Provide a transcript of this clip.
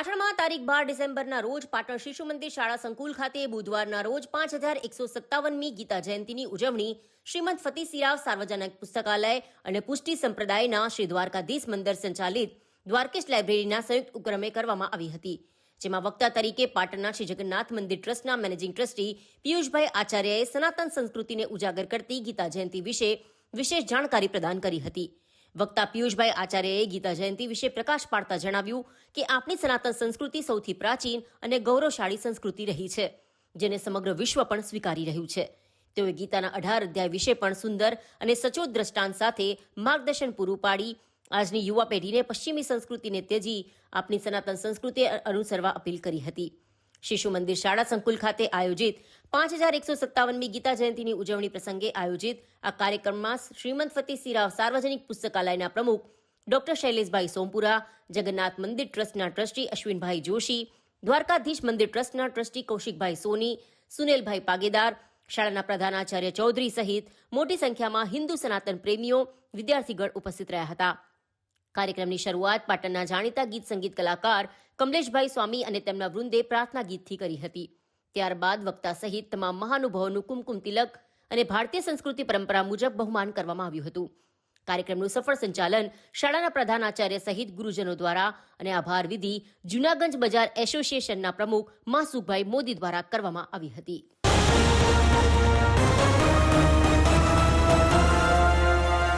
પાટણમાં તારીખ 12 ડિસેમ્બરના રોજ પાટણ શિશુ મંદિર શાળા સંકુલ ખાતે બુધવારના રોજ 5157મી ગીતા જયંતિની ઉજવણી શ્રીમદ ફતેસિરાવ સાર્વજનિક પુસ્તકાલય અને પુષ્ટિ સંપ્રદાયના શ્રી દ્વારકાધીશ મંદિર સંચાલિત દ્વારકેશ લાઇબ્રેરીના સંયુક્ત ઉપક્રમે કરવામાં આવી હતી, જેમાં વક્તા તરીકે પાટણના શ્રી જગન્નાથ મંદિર ટ્રસ્ટના મેનેજિંગ ટ્રસ્ટી પિયુષભાઈ આચાર્યએ સનાતન સંસ્કૃતિને ઉજાગર કરતી ગીતા જયંતિ વિશે વિશેષ જાણકારી પ્રદાન કરી હતી। વક્તા પિયુષભાઈ આચાર્યએ ગીતા જયંતિ વિશે પ્રકાશ પાડતા જણાવ્યું કે આપણી સનાતન સંસ્કૃતિ સૌથી પ્રાચીન અને ગૌરવશાળી સંસ્કૃતિ રહી છે, જેને સમગ્ર વિશ્વ પણ સ્વીકારી રહ્યું છે। તેઓએ ગીતાના 18 અધ્યાય વિશે પણ સુંદર અને સચોટ દ્રષ્ટાંત સાથે માર્ગદર્શન પૂરું પાડી આજની યુવા પેઢીને પશ્ચિમી સંસ્કૃતિને ત્યજી આપણી સનાતન સંસ્કૃતિ અનુસરવા અપીલ કરી હતી। શિશુ મંદિર શાળા સંકુલ ખાતે આયોજિત 5157મી ગીતા જયંતિની ઉજવણી પ્રસંગે આયોજિત આ કાર્યક્રમમાં શ્રીમદ ફતેસિરાવ સાર્વજનિક પુસ્તકાલયના પ્રમુખ ડોક્ટર શૈલેષભાઈ સોમપુરા, જગન્નાથ મંદિર ટ્રસ્ટના ટ્રસ્ટી અશ્વિનભાઈ જોશી, દ્વારકાધીશ મંદિર ટ્રસ્ટના ટ્રસ્ટી કૌશિકભાઈ સોની, સુનેલભાઈ પાગેદાર, શાળાના પ્રધાનાચાર્ય ચૌધરી સહિત મોટી સંખ્યામાં હિન્દુ સનાતન પ્રેમીઓ, વિદ્યાર્થીગણ ઉપસ્થિત રહ્યા હતા। કાર્યક્રમની શરૂઆત પાટણના જાણીતા ગીત સંગીત કલાકાર કમલેશભાઈ સ્વામી અને તેમના વૃંદે પ્રાર્થના ગીતથી કરી હતી। ત્યારબાદ વક્તા સહિત તમામ મહાનુભાવોનું કુમકુમ તિલક અને ભારતીય સંસ્કૃતિ પરંપરા મુજબ બહુમાન કરવામાં આવ્યું હતું। કાર્યક્રમનું સફળ સંચાલન શાળાના પ્રધાનાચાર્ય સહિત ગુરુજનો દ્વારા અને આભાર વિધિ જૂનાગંજ બજાર એસોસિએશનના પ્રમુખ માસુકભાઈ મોદી દ્વારા કરવામાં આવી હતી।